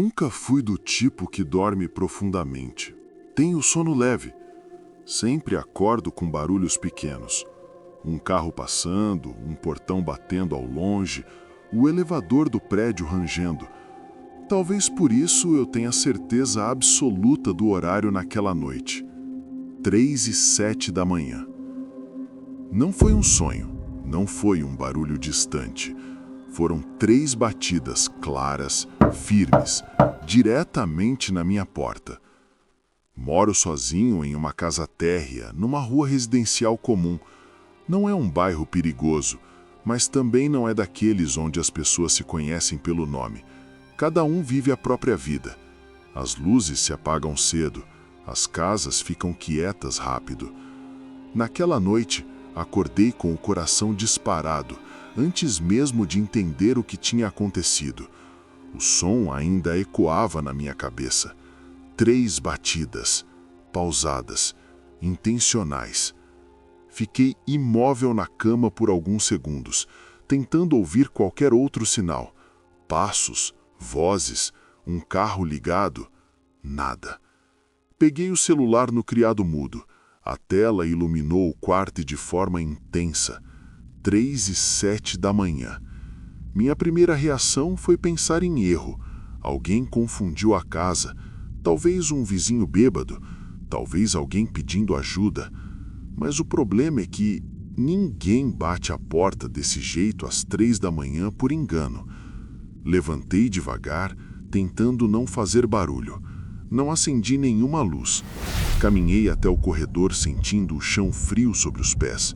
Nunca fui do tipo que dorme profundamente. Tenho sono leve. Sempre acordo com barulhos pequenos. Um carro passando, um portão batendo ao longe, o elevador do prédio rangendo. Talvez por isso eu tenha certeza absoluta do horário naquela noite. 3:07 da manhã. Não foi um sonho, não foi um barulho distante. Foram 3 batidas claras, firmes, diretamente na minha porta. Moro sozinho em uma casa térrea, numa rua residencial comum. Não é um bairro perigoso, mas também não é daqueles onde as pessoas se conhecem pelo nome. Cada um vive a própria vida. As luzes se apagam cedo, as casas ficam quietas rápido. Naquela noite, acordei com o coração disparado, antes mesmo de entender o que tinha acontecido. O som ainda ecoava na minha cabeça. 3 batidas, pausadas, intencionais. Fiquei imóvel na cama por alguns segundos, tentando ouvir qualquer outro sinal. Passos, vozes, um carro ligado. Nada. Peguei o celular no criado mudo. A tela iluminou o quarto de forma intensa. 3:07 da manhã. Minha primeira reação foi pensar em erro. Alguém confundiu a casa. Talvez um vizinho bêbado. Talvez alguém pedindo ajuda. Mas o problema é que ninguém bate a porta desse jeito às 3 da manhã por engano. Levantei devagar, tentando não fazer barulho. Não acendi nenhuma luz. Caminhei até o corredor sentindo o chão frio sobre os pés.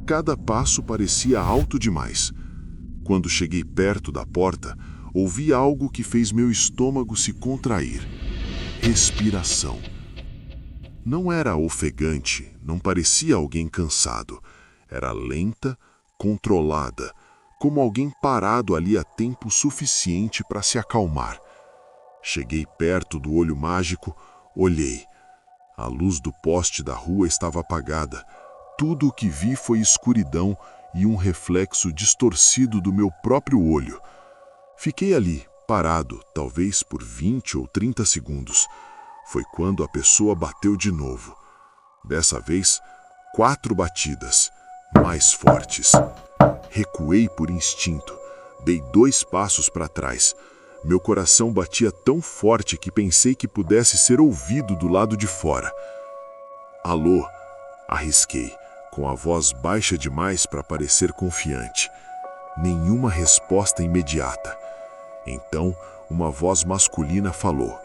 Cada passo parecia alto demais. Quando cheguei perto da porta, ouvi algo que fez meu estômago se contrair. Respiração. Não era ofegante, não parecia alguém cansado. Era lenta, controlada, como alguém parado ali há tempo suficiente para se acalmar. Cheguei perto do olho mágico, olhei. A luz do poste da rua estava apagada. Tudo o que vi foi escuridão e um reflexo distorcido do meu próprio olho. Fiquei ali, parado, talvez por 20 ou 30 segundos. Foi quando a pessoa bateu de novo. Dessa vez, 4 batidas, mais fortes. Recuei por instinto. Dei 2 passos para trás. Meu coração batia tão forte que pensei que pudesse ser ouvido do lado de fora. Alô? Arrisquei, com a voz baixa demais para parecer confiante. Nenhuma resposta imediata. Então, uma voz masculina falou.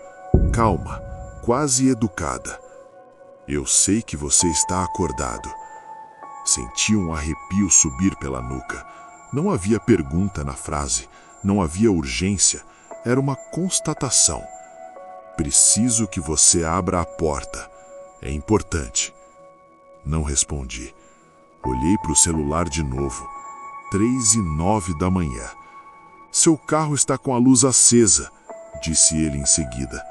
Calma, quase educada. Eu sei que você está acordado. Senti um arrepio subir pela nuca. Não havia pergunta na frase, não havia urgência. Era uma constatação. Preciso que você abra a porta. É importante. Não respondi. Olhei para o celular de novo. 3:09 da manhã. Seu carro está com a luz acesa, disse ele em seguida.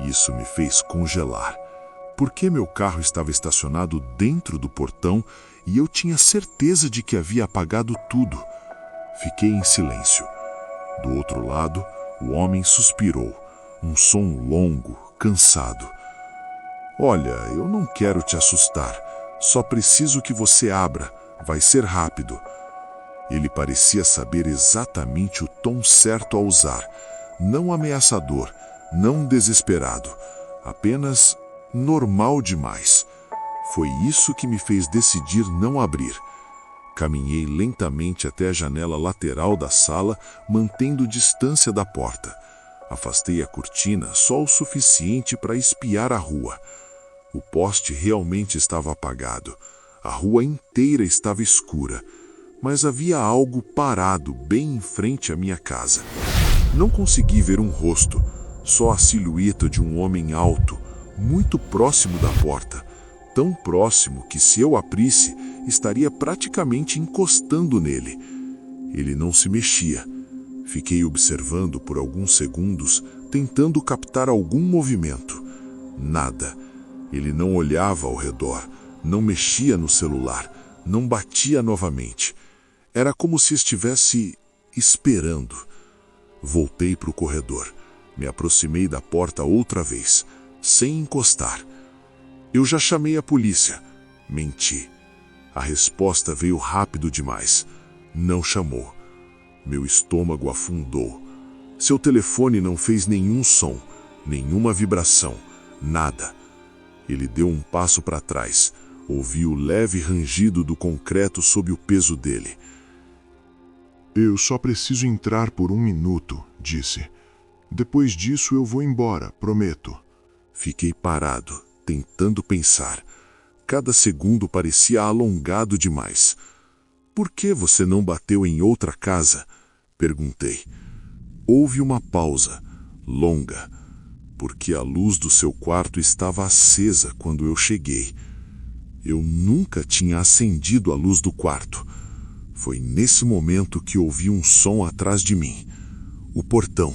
Isso me fez congelar. Por que meu carro estava estacionado dentro do portão e eu tinha certeza de que havia apagado tudo? Fiquei em silêncio. Do outro lado, o homem suspirou, um som longo, cansado. Olha, eu não quero te assustar. Só preciso que você abra. Vai ser rápido. Ele parecia saber exatamente o tom certo a usar. Não ameaçador, não desesperado. Apenas normal demais. Foi isso que me fez decidir não abrir. Caminhei lentamente até a janela lateral da sala, mantendo distância da porta. Afastei a cortina só o suficiente para espiar a rua. O poste realmente estava apagado. A rua inteira estava escura, mas havia algo parado bem em frente à minha casa. Não consegui ver um rosto, só a silhueta de um homem alto, muito próximo da porta. Tão próximo que, se eu abrisse, estaria praticamente encostando nele. Ele não se mexia. Fiquei observando por alguns segundos, tentando captar algum movimento. Nada. Ele não olhava ao redor, não mexia no celular, não batia novamente. Era como se estivesse esperando. Voltei para o corredor. Me aproximei da porta outra vez, sem encostar. Eu já chamei a polícia. Menti. A resposta veio rápido demais. Não chamou. Meu estômago afundou. Seu telefone não fez nenhum som, nenhuma vibração, nada. Ele deu um passo para trás. Ouvi o leve rangido do concreto sob o peso dele. Eu só preciso entrar por 1 minuto, disse. Depois disso eu vou embora, prometo. Fiquei parado, tentando pensar. Cada segundo parecia alongado demais. Por que você não bateu em outra casa? Perguntei. Houve uma pausa, longa, porque a luz do seu quarto estava acesa quando eu cheguei. Eu nunca tinha acendido a luz do quarto. Foi nesse momento que ouvi um som atrás de mim. O portão.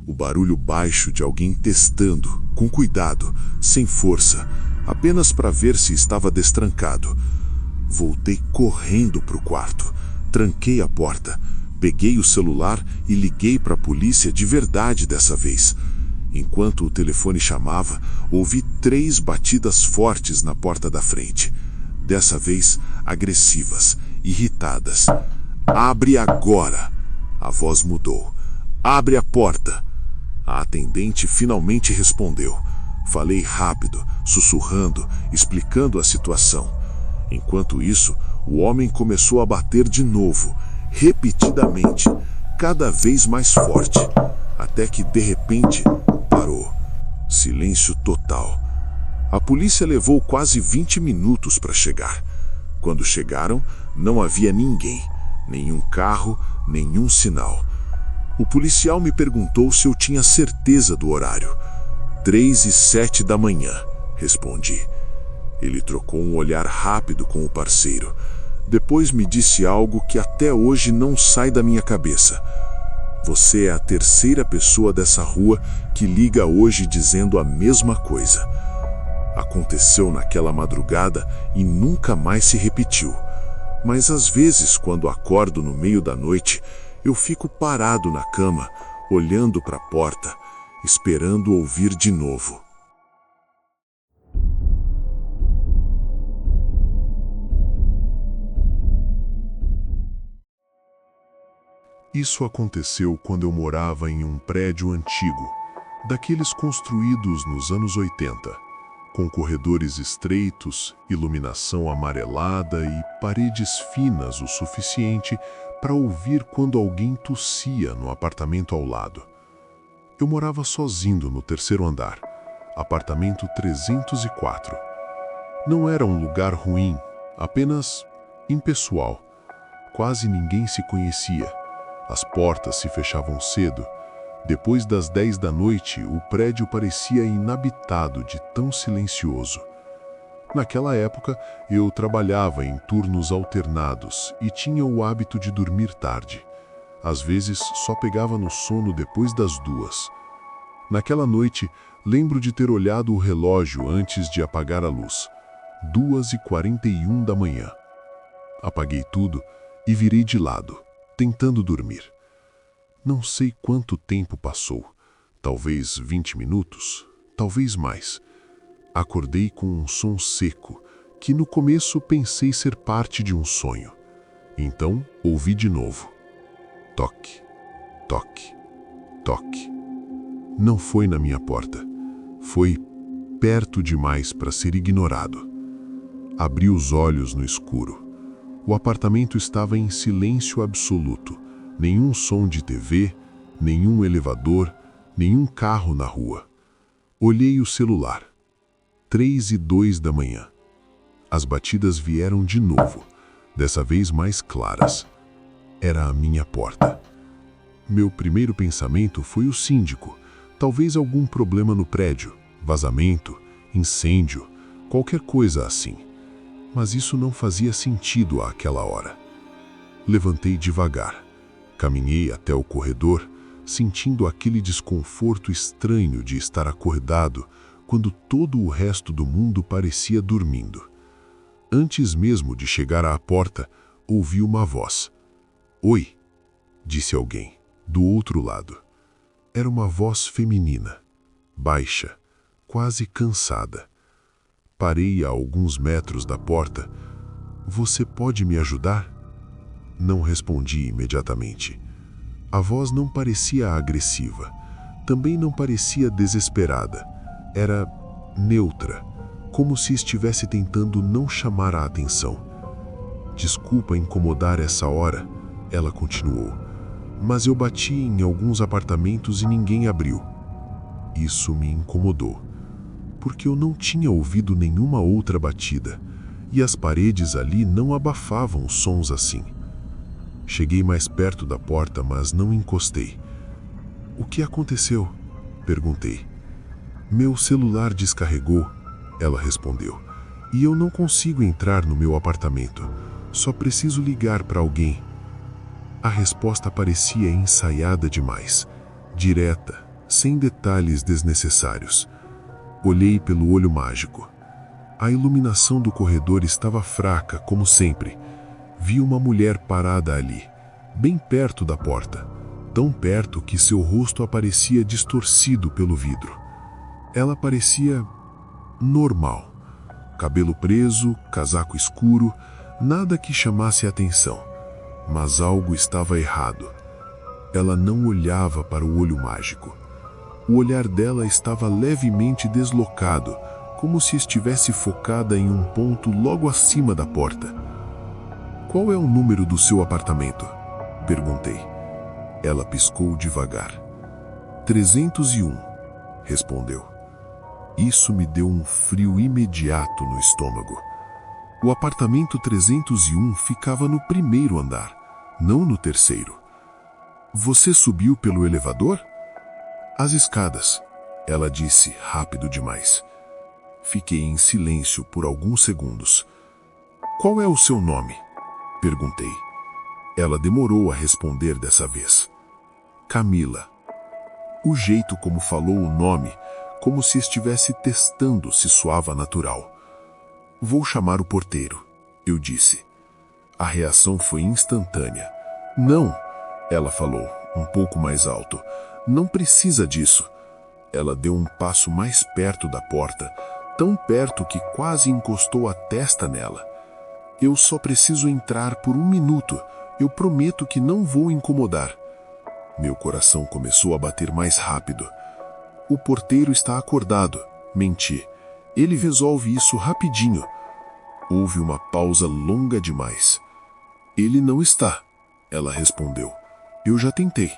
O barulho baixo de alguém testando, com cuidado, sem força, apenas para ver se estava destrancado. Voltei correndo para o quarto. Tranquei a porta. Peguei o celular e liguei para a polícia de verdade dessa vez. Enquanto o telefone chamava, ouvi 3 batidas fortes na porta da frente. Dessa vez, agressivas, irritadas. Abre agora! A voz mudou. Abre a porta! A atendente finalmente respondeu. Falei rápido, sussurrando, explicando a situação. Enquanto isso, o homem começou a bater de novo, repetidamente, cada vez mais forte, até que, de repente, parou. Silêncio total. A polícia levou quase 20 minutos para chegar. Quando chegaram, não havia ninguém, nenhum carro, nenhum sinal. O policial me perguntou se eu tinha certeza do horário. 3h07 da manhã, respondi. Ele trocou um olhar rápido com o parceiro. Depois me disse algo que até hoje não sai da minha cabeça. Você é a 3ª pessoa dessa rua que liga hoje dizendo a mesma coisa. Aconteceu naquela madrugada e nunca mais se repetiu. Mas às vezes, quando acordo no meio da noite, eu fico parado na cama, olhando para a porta, esperando ouvir de novo. Isso aconteceu quando eu morava em um prédio antigo, daqueles construídos nos anos 80, com corredores estreitos, iluminação amarelada e paredes finas o suficiente para ouvir quando alguém tossia no apartamento ao lado. Eu morava sozinho no 3º andar, apartamento 304. Não era um lugar ruim, apenas impessoal. Quase ninguém se conhecia. As portas se fechavam cedo. Depois das 10 da noite, o prédio parecia inabitado de tão silencioso. Naquela época, eu trabalhava em turnos alternados e tinha o hábito de dormir tarde. Às vezes, só pegava no sono depois das 2. Naquela noite, lembro de ter olhado o relógio antes de apagar a luz. 2h41 da manhã. Apaguei tudo e virei de lado, tentando dormir. Não sei quanto tempo passou. Talvez 20 minutos, talvez mais. Acordei com um som seco, que no começo pensei ser parte de um sonho. Então, ouvi de novo. Toque, toque, toque. Não foi na minha porta. Foi perto demais para ser ignorado. Abri os olhos no escuro. O apartamento estava em silêncio absoluto. Nenhum som de TV, nenhum elevador, nenhum carro na rua. Olhei o celular. 3h02 da manhã. As batidas vieram de novo, dessa vez mais claras. Era a minha porta. Meu primeiro pensamento foi o síndico. Talvez algum problema no prédio, vazamento, incêndio, qualquer coisa assim. Mas isso não fazia sentido àquela hora. Levantei devagar. Caminhei até o corredor, sentindo aquele desconforto estranho de estar acordado quando todo o resto do mundo parecia dormindo. Antes mesmo de chegar à porta, ouvi uma voz. "Oi", disse alguém, do outro lado. Era uma voz feminina, baixa, quase cansada. Parei a alguns metros da porta. Você pode me ajudar? Não respondi imediatamente. A voz não parecia agressiva, também não parecia desesperada. Era neutra, como se estivesse tentando não chamar a atenção. Desculpa incomodar essa hora, ela continuou, mas eu bati em alguns apartamentos e ninguém abriu. Isso me incomodou, porque eu não tinha ouvido nenhuma outra batida, e as paredes ali não abafavam sons assim. Cheguei mais perto da porta, mas não encostei. O que aconteceu? Perguntei. Meu celular descarregou, ela respondeu, e eu não consigo entrar no meu apartamento. Só preciso ligar para alguém. A resposta parecia ensaiada demais, direta, sem detalhes desnecessários. Olhei pelo olho mágico. A iluminação do corredor estava fraca, como sempre. Vi uma mulher parada ali, bem perto da porta, tão perto que seu rosto aparecia distorcido pelo vidro. Ela parecia normal. Cabelo preso, casaco escuro, nada que chamasse a atenção. Mas algo estava errado. Ela não olhava para o olho mágico. O olhar dela estava levemente deslocado, como se estivesse focada em um ponto logo acima da porta. Qual é o número do seu apartamento? Perguntei. Ela piscou devagar. 301, respondeu. Isso me deu um frio imediato no estômago. O apartamento 301 ficava no primeiro andar, não no terceiro. Você subiu pelo elevador? As escadas, ela disse rápido demais. Fiquei em silêncio por alguns segundos. Qual é o seu nome? Perguntei. Ela demorou a responder dessa vez. Camila. O jeito como falou o nome, como se estivesse testando se soava natural. Vou chamar o porteiro, eu disse. A reação foi instantânea. Não, ela falou, um pouco mais alto. Não precisa disso. Ela deu um passo mais perto da porta, tão perto que quase encostou a testa nela. Eu só preciso entrar por 1 minuto. Eu prometo que não vou incomodar. Meu coração começou a bater mais rápido. O porteiro está acordado. Menti. Ele resolve isso rapidinho. Houve uma pausa longa demais. Ele não está, ela respondeu. Eu já tentei.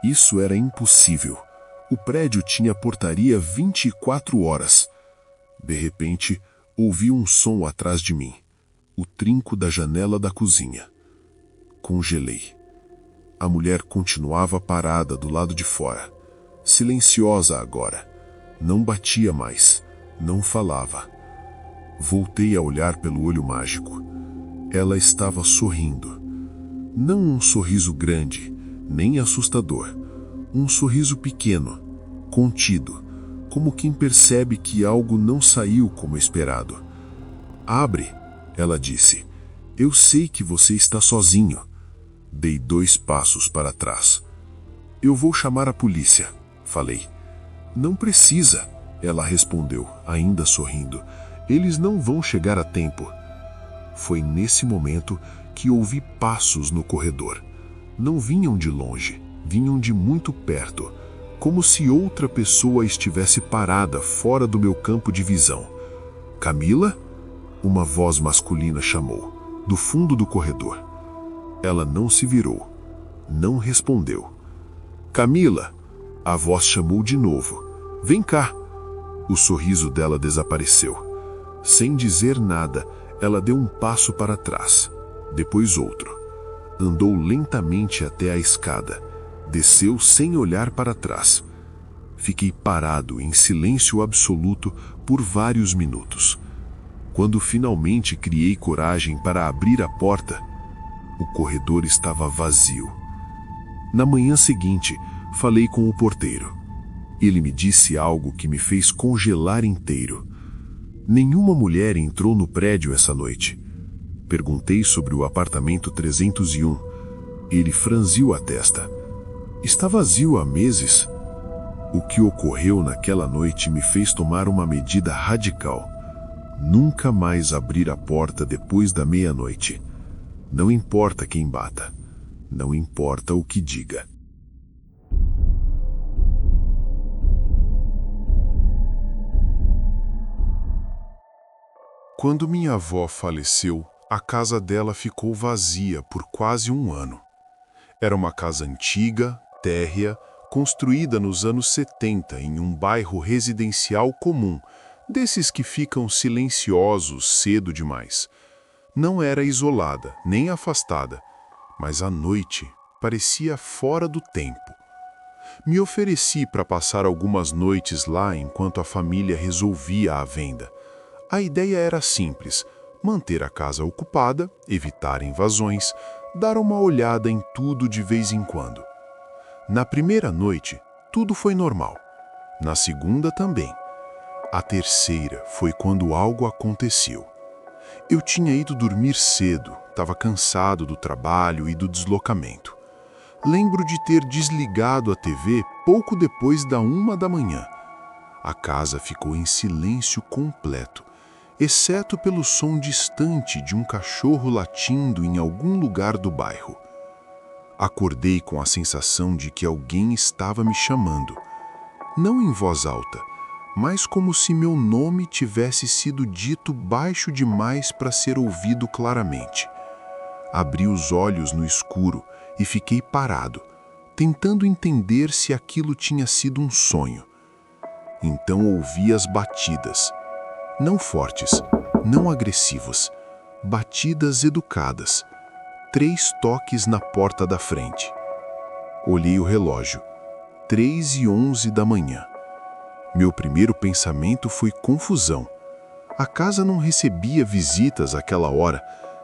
Isso era impossível. O prédio tinha portaria 24 horas. De repente, ouvi um som atrás de mim. O trinco da janela da cozinha. Congelei. A mulher continuava parada do lado de fora. Silenciosa agora. Não batia mais. Não falava. Voltei a olhar pelo olho mágico. Ela estava sorrindo. Não um sorriso grande, nem assustador. Um sorriso pequeno, contido, como quem percebe que algo não saiu como esperado. Abre, ela disse. Eu sei que você está sozinho. Dei 2 passos para trás. Eu vou chamar a polícia, falei. Não precisa, ela respondeu, ainda sorrindo. Eles não vão chegar a tempo. Foi nesse momento que ouvi passos no corredor. Não vinham de longe, vinham de muito perto, como se outra pessoa estivesse parada fora do meu campo de visão. Camila? Uma voz masculina chamou, do fundo do corredor. Ela não se virou, não respondeu. Camila! A voz chamou de novo. Vem cá! O sorriso dela desapareceu. Sem dizer nada, ela deu um passo para trás, depois outro. Andou lentamente até a escada. Desceu sem olhar para trás. Fiquei parado em silêncio absoluto por vários minutos. Quando finalmente criei coragem para abrir a porta, o corredor estava vazio. Na manhã seguinte, falei com o porteiro. Ele me disse algo que me fez congelar inteiro. Nenhuma mulher entrou no prédio essa noite. Perguntei sobre o apartamento 301. Ele franziu a testa. Está vazio há meses. O que ocorreu naquela noite me fez tomar uma medida radical. Nunca mais abrir a porta depois da meia-noite. Não importa quem bata. Não importa o que diga. Quando minha avó faleceu, a casa dela ficou vazia por quase um ano. Era uma casa antiga, térrea, construída nos anos 70 em um bairro residencial comum, desses que ficam silenciosos cedo demais. Não era isolada, nem afastada, mas à noite parecia fora do tempo. Me ofereci para passar algumas noites lá enquanto a família resolvia a venda. A ideia era simples: manter a casa ocupada, evitar invasões, dar uma olhada em tudo de vez em quando. Na primeira noite, tudo foi normal. Na segunda também. A terceira foi quando algo aconteceu. Eu tinha ido dormir cedo, estava cansado do trabalho e do deslocamento. Lembro de ter desligado a TV pouco depois da 1 da manhã. A casa ficou em silêncio completo, exceto pelo som distante de um cachorro latindo em algum lugar do bairro. Acordei com a sensação de que alguém estava me chamando. Não em voz alta, mas como se meu nome tivesse sido dito baixo demais para ser ouvido claramente. Abri os olhos no escuro e fiquei parado, tentando entender se aquilo tinha sido um sonho. Então ouvi as batidas. Não fortes, não agressivas, batidas educadas. 3 toques na porta da frente. Olhei o relógio. 3h11 da manhã. Meu primeiro pensamento foi confusão. A casa não recebia visitas àquela hora.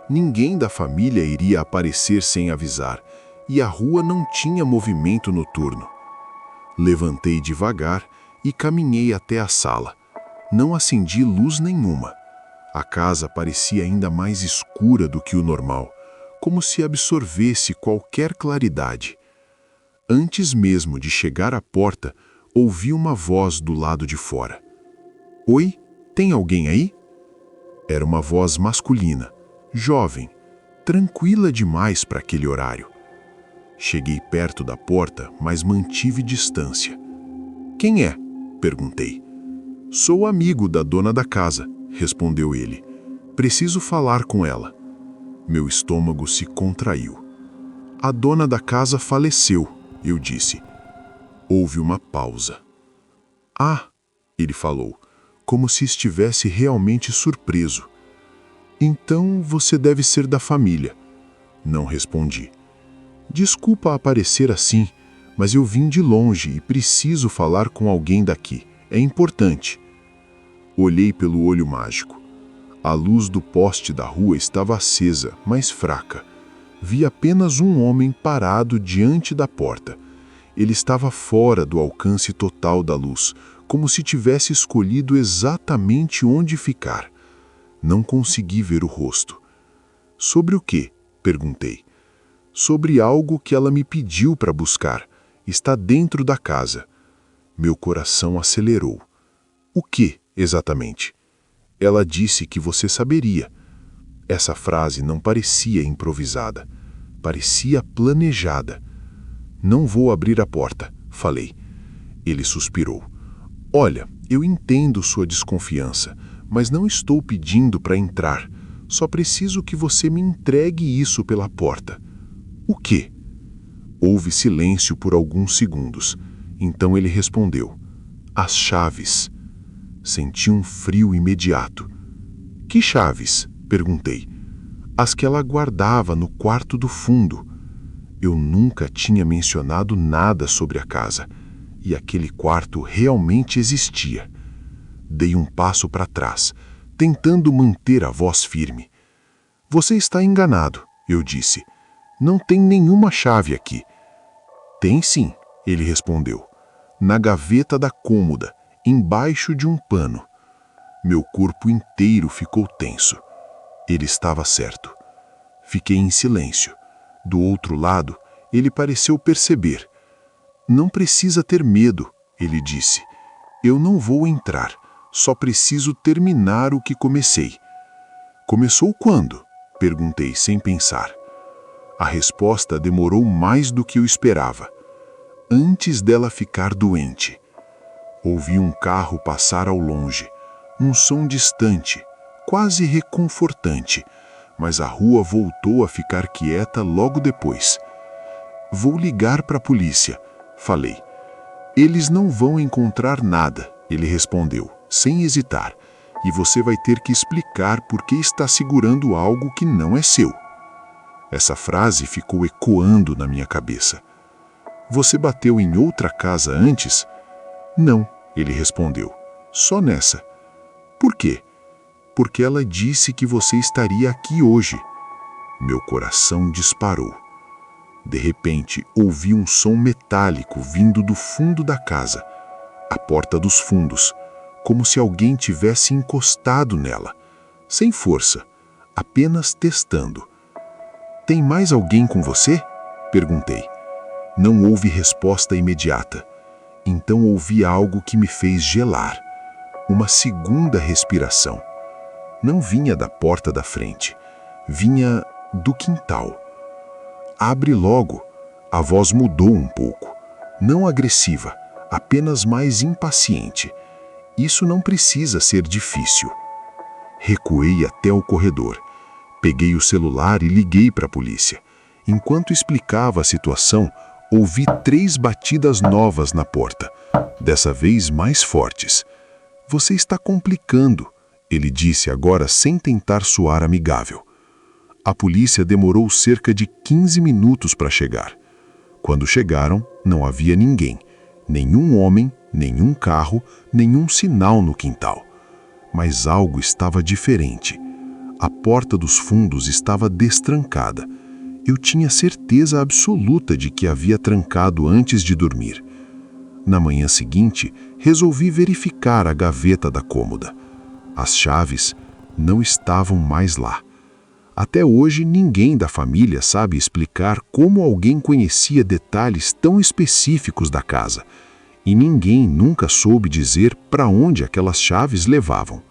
Ninguém da família iria aparecer sem avisar, e a rua não tinha movimento noturno. Levantei devagar e caminhei até a sala. Não acendi luz nenhuma. A casa parecia ainda mais escura do que o normal, como se absorvesse qualquer claridade. Antes mesmo de chegar à porta, ouvi uma voz do lado de fora. Oi, tem alguém aí? Era uma voz masculina, jovem, tranquila demais para aquele horário. Cheguei perto da porta, mas mantive distância. Quem é? Perguntei. Sou amigo da dona da casa, respondeu ele. Preciso falar com ela. Meu estômago se contraiu. A dona da casa faleceu, eu disse. Houve uma pausa. Ah, ele falou, como se estivesse realmente surpreso. Então você deve ser da família. Não respondi. Desculpa aparecer assim, mas eu vim de longe e preciso falar com alguém daqui. É importante. Olhei pelo olho mágico. A luz do poste da rua estava acesa, mas fraca. Vi apenas um homem parado diante da porta. Ele estava fora do alcance total da luz, como se tivesse escolhido exatamente onde ficar. Não consegui ver o rosto. Sobre o quê? Perguntei. Sobre algo que ela me pediu para buscar. Está dentro da casa. Meu coração acelerou. O que, exatamente? Ela disse que você saberia. Essa frase não parecia improvisada. Parecia planejada. Não vou abrir a porta, falei. Ele suspirou. Olha, eu entendo sua desconfiança, mas não estou pedindo para entrar. Só preciso que você me entregue isso pela porta. O quê? Houve silêncio por alguns segundos. Então ele respondeu. As chaves. Senti um frio imediato. Que chaves? Perguntei. As que ela guardava no quarto do fundo. Eu nunca tinha mencionado nada sobre a casa, e aquele quarto realmente existia. Dei um passo para trás, tentando manter a voz firme. Você está enganado, eu disse. Não tem nenhuma chave aqui. Tem sim, ele respondeu. Na gaveta da cômoda, embaixo de um pano. Meu corpo inteiro ficou tenso. Ele estava certo. Fiquei em silêncio. Do outro lado, ele pareceu perceber. Não precisa ter medo, ele disse. Eu não vou entrar, só preciso terminar o que comecei. Começou quando? Perguntei sem pensar. A resposta demorou mais do que eu esperava. Antes dela ficar doente. Ouvi um carro passar ao longe, um som distante, quase reconfortante, mas a rua voltou a ficar quieta logo depois. Vou ligar para a polícia, falei. Eles não vão encontrar nada, ele respondeu, sem hesitar, e você vai ter que explicar por que está segurando algo que não é seu. Essa frase ficou ecoando na minha cabeça. Você bateu em outra casa antes? Não, ele respondeu, só nessa. Por quê? Porque ela disse que você estaria aqui hoje. Meu coração disparou. De repente, ouvi um som metálico vindo do fundo da casa, a porta dos fundos, como se alguém tivesse encostado nela, sem força, apenas testando. Tem mais alguém com você? Perguntei. Não houve resposta imediata. Então ouvi algo que me fez gelar. Uma segunda respiração. Não vinha da porta da frente, vinha do quintal. Abre logo. A voz mudou um pouco. Não agressiva, apenas mais impaciente. Isso não precisa ser difícil. Recuei até o corredor. Peguei o celular e liguei para a polícia. Enquanto explicava a situação, ouvi 3 batidas novas na porta, dessa vez mais fortes. Você está complicando, ele disse agora sem tentar soar amigável. A polícia demorou cerca de 15 minutos para chegar. Quando chegaram, não havia ninguém. Nenhum homem, nenhum carro, nenhum sinal no quintal. Mas algo estava diferente. A porta dos fundos estava destrancada. Eu tinha certeza absoluta de que havia trancado antes de dormir. Na manhã seguinte, resolvi verificar a gaveta da cômoda. As chaves não estavam mais lá. Até hoje, ninguém da família sabe explicar como alguém conhecia detalhes tão específicos da casa. E ninguém nunca soube dizer para onde aquelas chaves levavam.